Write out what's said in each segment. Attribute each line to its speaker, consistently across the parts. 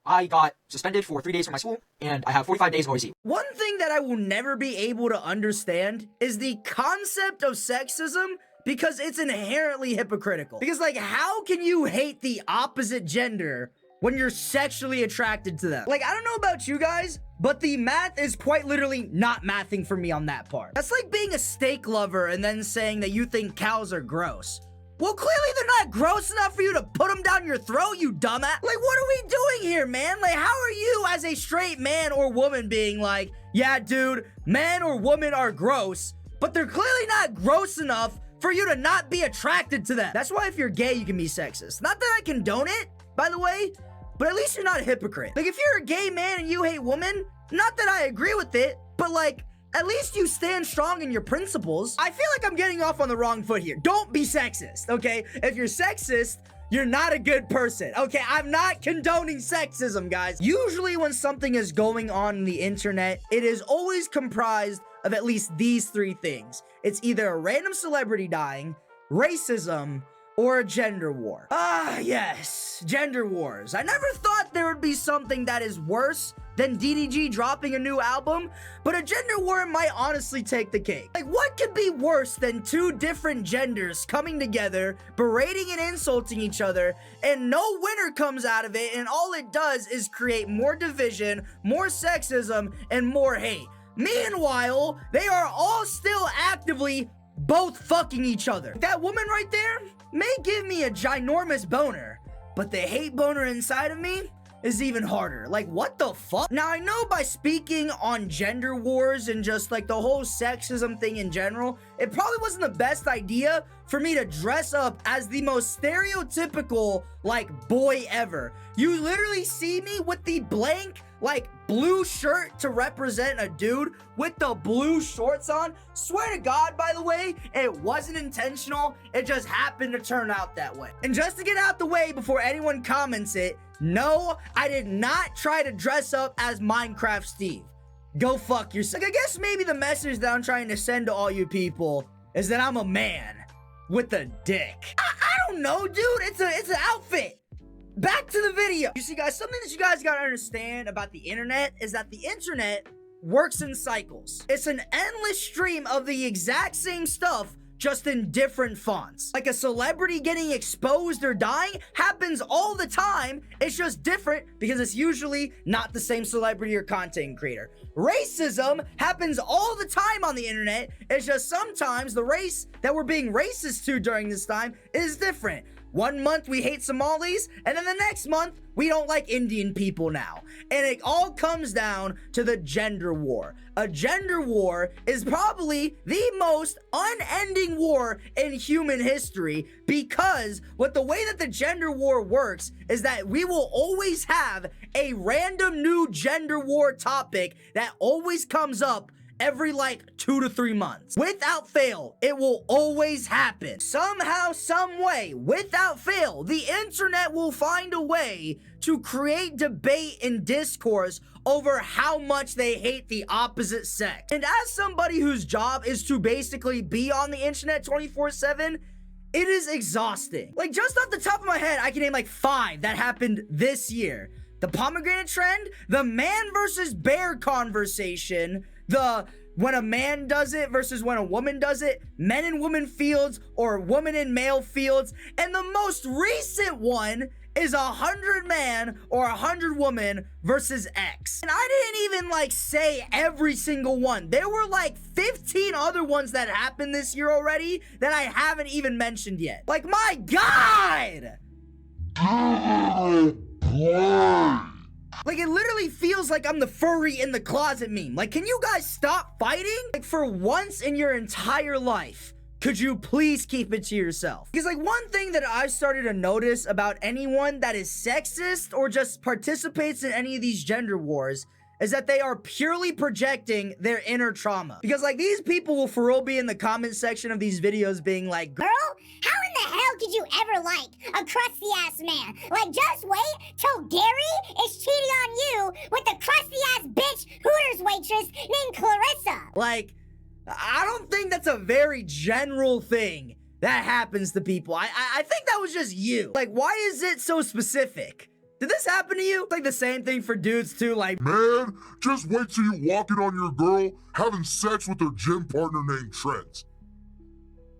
Speaker 1: I got suspended for 3 days from my school, and I have 45 days of OAC.
Speaker 2: One thing that I will never be able to understand is the concept of sexism, because it's inherently hypocritical. Because, like, how can you hate the opposite gender when you're sexually attracted to them? Like, I don't know about you guys, but the math is quite literally not mathing for me on that part. That's like being a steak lover and then saying that you think cows are gross. Well, clearly they're not gross enough for you to put them down your throat, you dumbass. Like, what are we doing here, man? Like, how are you as a straight man or woman being like, yeah, dude, man or woman are gross, but they're clearly not gross enough for you to not be attracted to them? That's why if you're gay, you can be sexist. Not that I condone it, by the way, but at least you're not a hypocrite. Like, if you're a gay man and you hate women, not that I agree with it, but like, at least you stand strong in your principles. I feel like I'm getting off on the wrong foot here. Don't be sexist, okay? If you're sexist, you're not a good person, okay? I'm not condoning sexism, guys. Usually when something is going on the internet, it is always comprised of at least these three things. It's either a random celebrity dying, racism, or a gender war. Ah, yes, gender wars. I never thought there would be something that is worse than DDG dropping a new album, but a gender war might honestly take the cake. Like, what could be worse than two different genders coming together, berating and insulting each other, and no winner comes out of it, and all it does is create more division, more sexism, and more hate. Meanwhile, they are all still actively both fucking each other. That woman right there may give me a ginormous boner, but the hate boner inside of me is even harder. Like, what the fuck? Now, I know by speaking on gender wars and just like the whole sexism thing in general, it probably wasn't the best idea for me to dress up as the most stereotypical, like, boy ever. You literally see me with the blank, like, blue shirt to represent a dude with the blue shorts on. Swear to God, by the way, it wasn't intentional. It just happened to turn out that way. And just to get out the way before anyone comments it, no, I did not try to dress up as Minecraft Steve. Go fuck yourself. Like, I guess maybe the message that I'm trying to send to all you people is that I'm a man with a dick. I don't know, dude. It's an outfit. Back to the video. You see, guys, something that you guys gotta understand about the internet is that the internet works in cycles. It's an endless stream of the exact same stuff, just in different fonts. Like, a celebrity getting exposed or dying happens all the time. It's just different because it's usually not the same celebrity or content creator. Racism happens all the time on the internet. It's just sometimes the race that we're being racist to during this time is different. One month we hate Somalis, and then the next month we don't like Indian people now. And it all comes down to the gender war. A gender war is probably the most unending war in human history, because with the way that the gender war works is that we will always have a random new gender war topic that always comes up every like 2 to 3 months. Without fail, it will always happen. Somehow, some way, without fail, the internet will find a way to create debate and discourse over how much they hate the opposite sex. And as somebody whose job is to basically be on the internet 24/7, it is exhausting. Like, just off the top of my head, I can name like 5 that happened this year. The pomegranate trend, the man versus bear conversation, the when a man does it versus when a woman does it, men in women fields or woman in male fields, and the most recent one is 100 man or 100 woman versus X. And I didn't even like say every single one. There were like 15 other ones that happened this year already that I haven't even mentioned yet. Like, my God! Like, it literally feels like I'm the furry in the closet meme. Like, can you guys stop fighting? Like, for once in your entire life, could you please keep it to yourself? Because, like, one thing that I've started to notice about anyone that is sexist or just participates in any of these gender wars is that they are purely projecting their inner trauma. Because, like, these people will for real be in the comment section of these videos being like,
Speaker 3: girl, how in the hell could you ever like a crusty ass man? Like, just wait till Gary is cheating on you with the crusty ass bitch Hooters waitress named Clarissa.
Speaker 2: Like, I don't think that's a very general thing that happens to people. I think that was just you. Like, why is it so specific? Did this happen to you? It's like the same thing for dudes too, like,
Speaker 4: Man, just wait till you walk in on your girl having sex with her gym partner named Trent.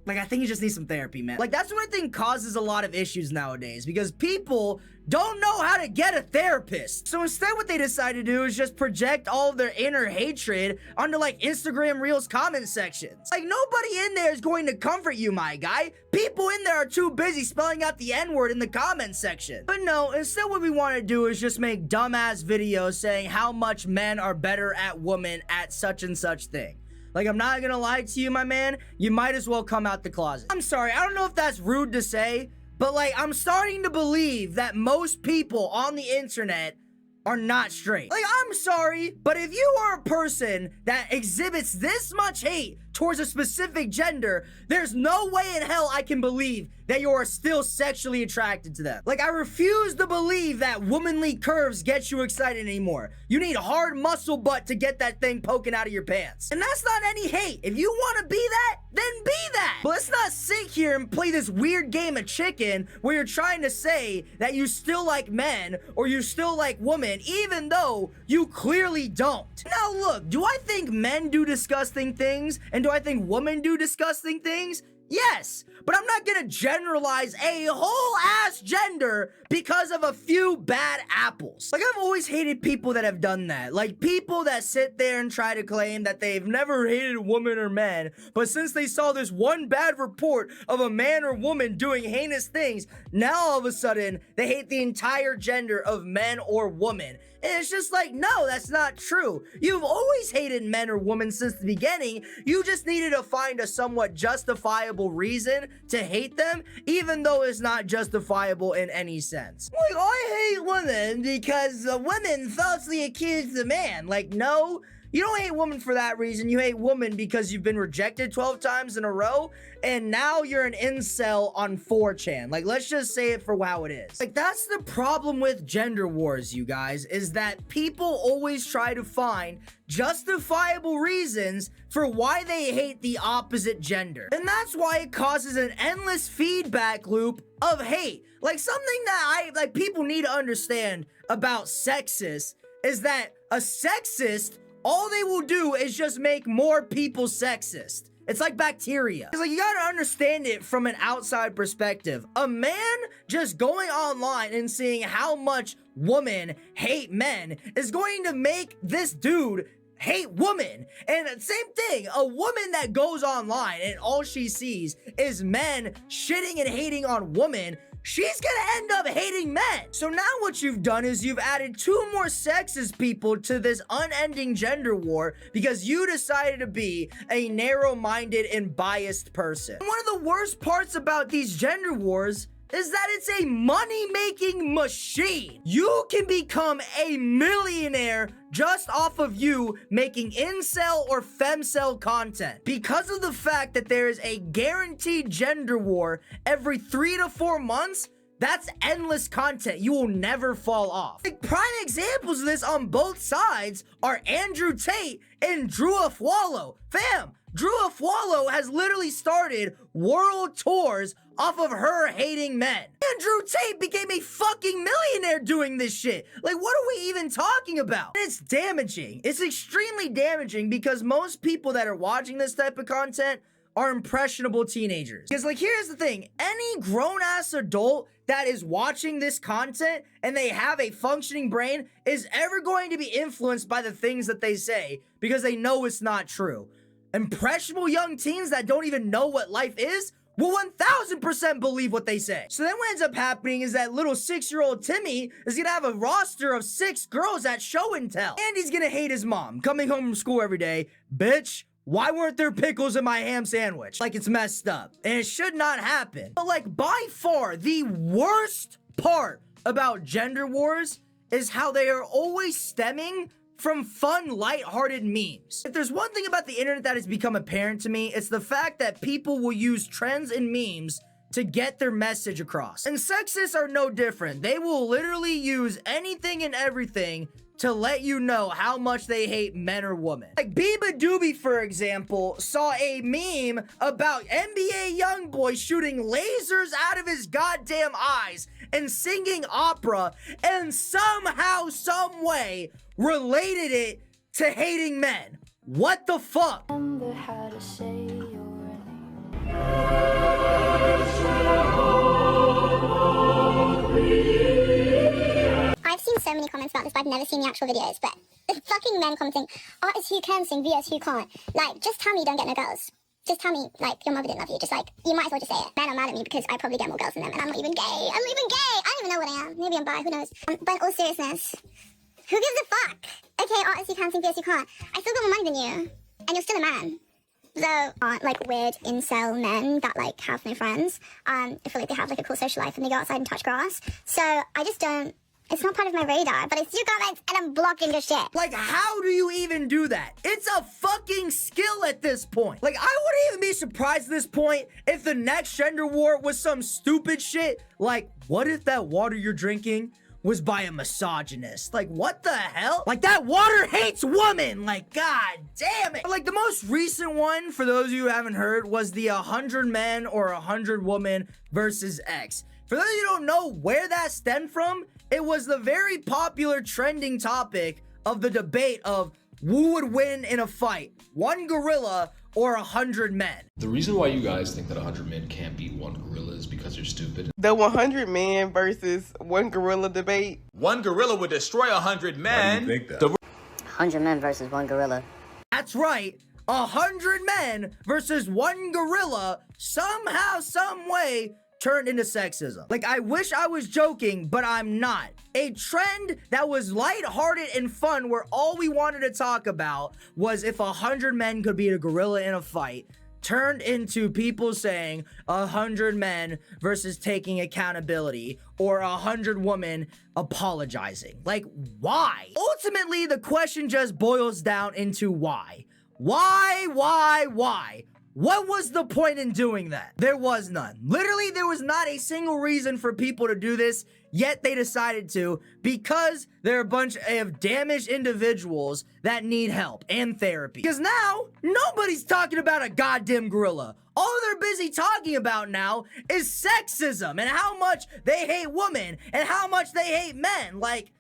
Speaker 2: I think you just need some therapy, man. Like, that's what I think causes a lot of issues nowadays, because people don't know how to get a therapist. So instead, what they decide to do is just project all of their inner hatred onto, like, Instagram Reels comment sections. Like, nobody in there is going to comfort you, my guy. People in there are too busy spelling out the N-word in the comment section. But no, instead what we want to do is just make dumbass videos saying how much men are better at women at such and such thing. Like, I'm not gonna lie to you, my man, you might as well come out the closet. I'm sorry, I don't know if that's rude to say, but like, I'm starting to believe that most people on the internet are not straight. Like, I'm sorry, but if you are a person that exhibits this much hate towards a specific gender, there's no way in hell I can believe that you are still sexually attracted to them. Like, I refuse to believe that womanly curves get you excited anymore. You need hard muscle butt to get that thing poking out of your pants. And that's not any hate. If you want to be that, then be that. But let's not sit here and play this weird game of chicken where you're trying to say that you still like men or you still like women, even though you clearly don't. Now look, do I think men do disgusting things? And do I think women do disgusting things? Yes, but I'm not gonna generalize a whole ass gender because of a few bad apples. Like, I've always hated people that have done that. Like, people that sit there and try to claim that they've never hated women or men, but since they saw this one bad report of a man or woman doing heinous things, now all of a sudden they hate the entire gender of men or women. And it's just like, no, that's not true. You've always hated men or women since the beginning. You just needed to find a somewhat justifiable reason to hate them, even though it's not justifiable in any sense. Like, I hate women because women falsely accused the man. Like, no, you don't hate women for that reason. You hate women because you've been rejected 12 times in a row, and now you're an incel on 4chan. Like, let's just say it for how it is. Like, that's the problem with gender wars, you guys, is that people always try to find justifiable reasons for why they hate the opposite gender. And that's why it causes an endless feedback loop of hate. Like, something that people need to understand about sexists is that a sexist, all they will do is just make more people sexist. It's like bacteria. It's like, you gotta understand it from an outside perspective. A man just going online and seeing how much women hate men is going to make this dude hate women. And same thing, a woman that goes online and all she sees is men shitting and hating on women, she's gonna end up hating men. So now what you've done is you've added 2 more sexist people to this unending gender war because you decided to be a narrow-minded and biased person. And one of the worst parts about these gender wars is that it's a money-making machine. You can become a millionaire just off of you making incel or femcel content because of the fact that there is a guaranteed gender war every 3 to 4 months. That's endless content. You will never fall off. Like, prime examples of this on both sides are Andrew Tate and Drew Afwalo. Fam, Drew Afwalo has literally started world tours off of her hating men. Andrew Tate became a fucking millionaire doing this shit. Like, what are we even talking about? It's damaging. It's extremely damaging because most people that are watching this type of content are impressionable teenagers. Because, like, here's the thing. Any grown-ass adult that is watching this content and they have a functioning brain is ever going to be influenced by the things that they say because they know it's not true. Impressionable young teens that don't even know what life is will 1000% believe what they say. So then what ends up happening is that little 6-year-old Timmy is gonna have a roster of 6 girls at show and tell. And he's gonna hate his mom, coming home from school every day. Bitch, why weren't there pickles in my ham sandwich? Like, it's messed up. And it should not happen. But, like, by far, the worst part about gender wars is how they are always stemming from fun, lighthearted memes. If there's one thing about the internet that has become apparent to me, it's the fact that people will use trends and memes to get their message across. And sexists are no different. They will literally use anything and everything to let you know how much they hate men or women. Like, Biba Doobie, for example, saw a meme about NBA YoungBoy shooting lasers out of his goddamn eyes and singing opera and somehow, some way related it to hating men. What the fuck?
Speaker 5: Remember how to say your name.
Speaker 3: I've seen so many comments about this, but I've never seen the actual videos. But the fucking men commenting, artists who can sing vs who can't. Like, just tell me you don't get no girls. Just tell me, like, your mother didn't love you. Just, like, you might as well just say it. Men are mad at me because I probably get more girls than them, and I'm not even gay. I'm not even gay. I don't even know what I am. Maybe I'm bi, who knows. But in all seriousness, who gives a fuck? Okay, artists who can sing vs who can't. I still got more money than you, and you're still a man. So, aren't, like, weird incel men that, like, have no friends. I feel like they have, like, a cool social life and they go outside and touch grass. So, I just don't... It's not part of my radar, but I see comments and I'm blocking the shit.
Speaker 2: Like, how do you even do that? It's a fucking skill at this point. Like, I wouldn't even be surprised at this point if the next gender war was some stupid shit. Like, what if that water you're drinking was by a misogynist? Like, what the hell? Like, that water hates women. Like, god damn it. Like, the most recent one, for those of you who haven't heard, was the 100 men or 100 women versus X. For those of you who don't know where that stemmed from, it was the very popular trending topic of the debate of who would win in a fight, one gorilla or 100 men.
Speaker 6: The reason why you guys think that 100 men can't beat one gorilla is because you're stupid.
Speaker 7: The 100 men versus one gorilla debate.
Speaker 8: One gorilla would destroy 100 men.
Speaker 9: Why do you think that?
Speaker 10: 100 men versus one gorilla.
Speaker 2: That's right. 100 men versus one gorilla somehow, some way turned into sexism. Like, I wish I was joking, but I'm not. A trend that was lighthearted and fun, where all we wanted to talk about was if 100 men could beat a gorilla in a fight, turned into people saying 100 men versus taking accountability, or 100 women apologizing. Like, why? Ultimately, the question just boils down into why. Why? What was the point in doing that? There was none. Literally, there was not a single reason for people to do this, yet they decided to, because they're a bunch of damaged individuals that need help and therapy. Because now, nobody's talking about a goddamn gorilla. All they're busy talking about now is sexism and how much they hate women and how much they hate men. Like,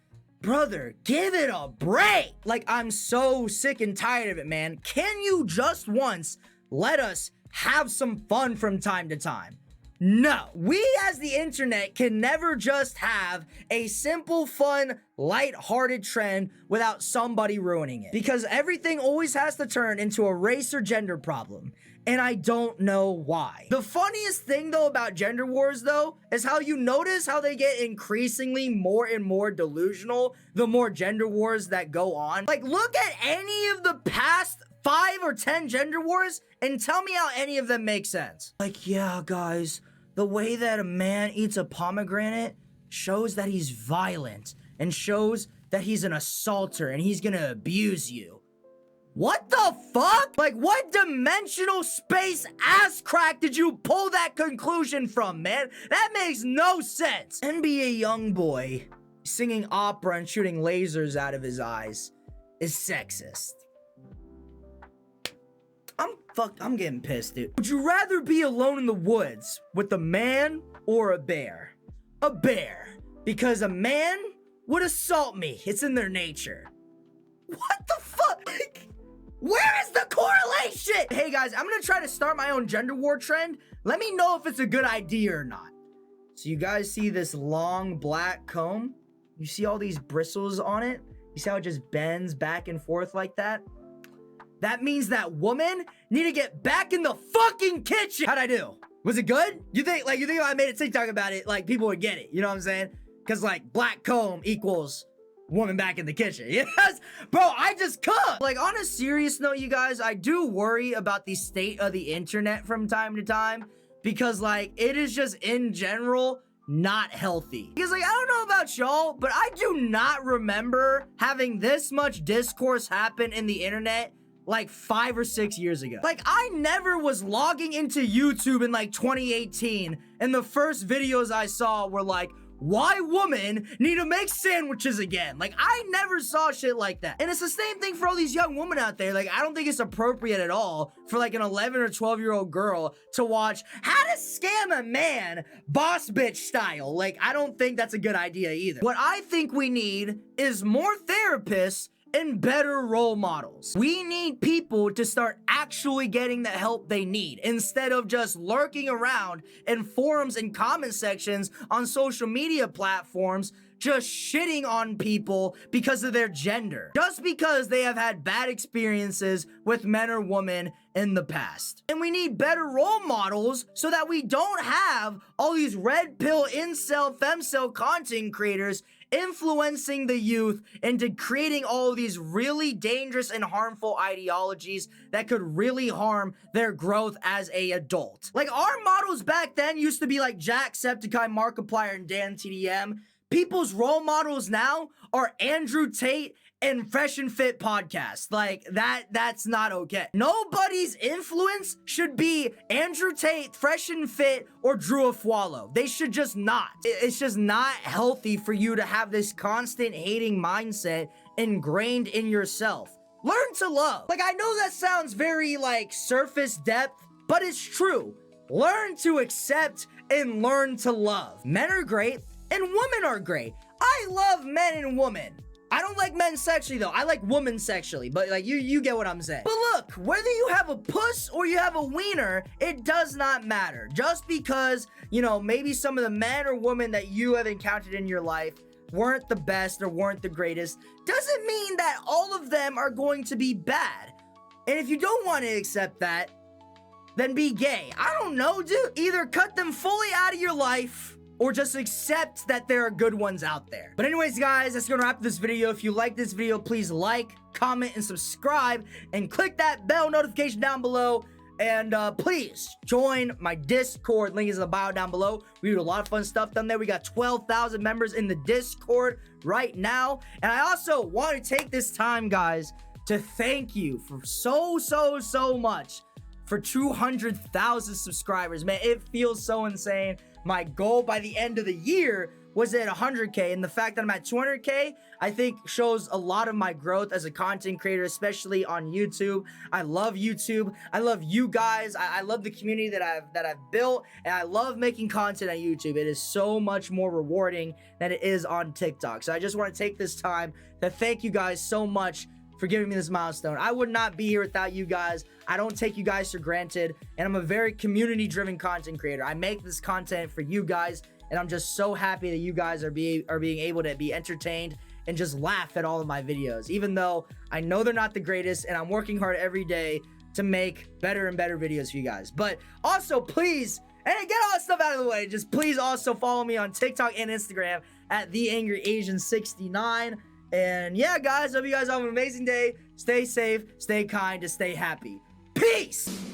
Speaker 2: brother, give it a break. Like, I'm so sick and tired of it, man. Can you just once let us have some fun from time to time? No, we as the internet can never just have a simple, fun, light-hearted trend without somebody ruining it. Because everything always has to turn into a race or gender problem. And I don't know why. The funniest thing, though, about gender wars, though, is how you notice how they get increasingly more and more delusional the more gender wars that go on. Like, look at any of the past 5 or 10 gender wars and tell me how any of them make sense. Like, yeah, guys, the way that a man eats a pomegranate shows that he's violent and shows that he's an assaulter and he's gonna abuse you. What the fuck? Like, what dimensional space ass crack did you pull that conclusion from, man? That makes no sense. NBA YoungBoy singing opera and shooting lasers out of his eyes is sexist. I'm getting pissed, dude. Would you rather be alone in the woods with a man or a bear? A bear. Because a man would assault me. It's in their nature. What the fuck? Where is the correlation? Hey guys, I'm gonna try to start my own gender war trend. Let me know if it's a good idea or not. So you guys see this long black comb? You see all these bristles on it? You see how it just bends back and forth like that? That means that woman need to get back in the fucking kitchen. How'd I do? Was it good? You think if I made a TikTok about it, like, people would get it? You know what I'm saying? Because, like, black comb equals woman back in the kitchen. Yes, bro, I just cooked. Like, on a serious note, you guys, I do worry about the state of the internet from time to time, because, like, it is just, in general, not healthy. Because, like, I don't know about y'all, but I do not remember having this much discourse happen in the internet like 5 or 6 years ago. Like, I never was logging into YouTube in like 2018 and the first videos I saw were like, why women need to make sandwiches again. Like, I never saw shit like that. And it's the same thing for all these young women out there. Like, I don't think it's appropriate at all for like an 11 or 12-year-old girl to watch How to Scam a Man boss bitch style. Like, I don't think that's a good idea either. What I think we need is more therapists and better role models. We need people to start actually getting the help they need instead of just lurking around in forums and comment sections on social media platforms just shitting on people because of their gender, just because they have had bad experiences with men or women in the past. And we need better role models so that we don't have all these red pill, incel, femcel content creators influencing the youth into creating all of these really dangerous and harmful ideologies that could really harm their growth as a adult. Like, our models back then used to be like Jacksepticeye, Markiplier, and Dan TDM. People's role models now are Andrew Tate and Fresh and Fit podcast. Like, that's not okay. Nobody's influence should be Andrew Tate, Fresh and Fit, or Drew Afualo. They should just not. It's just not healthy for you to have this constant hating mindset ingrained in yourself. Learn to love. Like, I know that sounds very like surface depth, but it's true. Learn to accept and learn to love. Men are great and women are great. I love men and women. I don't like men sexually though. I like women sexually, but like you get what I'm saying. But look, whether you have a puss or you have a wiener, it does not matter. Just because, you know, maybe some of the men or women that you have encountered in your life weren't the best or weren't the greatest, doesn't mean that all of them are going to be bad. And if you don't want to accept that, then be gay. I don't know, dude. Either cut them fully out of your life or just accept that there are good ones out there. But anyways, guys, that's gonna wrap this video. If you like this video, please like, comment, and subscribe, and click that bell notification down below. And please join my Discord. Link is in the bio down below. We do a lot of fun stuff down there. We got 12,000 members in the Discord right now. And I also want to take this time, guys, to thank you for so much for 200,000 subscribers. Man, it feels so insane. My goal by the end of the year was at 100K, and the fact that I'm at 200K, I think shows a lot of my growth as a content creator, especially on YouTube. I love YouTube. I love you guys. I love the community that I've built, and I love making content on YouTube. It is so much more rewarding than it is on TikTok. So I just want to take this time to thank you guys so much for giving me this milestone. I would not be here without you guys. I don't take you guys for granted, and I'm a very community-driven content creator. I make this content for you guys, and I'm just so happy that you guys are being able to be entertained and just laugh at all of my videos, even though I know they're not the greatest, and I'm working hard every day to make better and better videos for you guys. But also, please, and get all that stuff out of the way, just please also follow me on TikTok and Instagram at TheAngryAsian69. And yeah, guys, hope you guys have an amazing day. Stay safe, stay kind, and stay happy. Peace!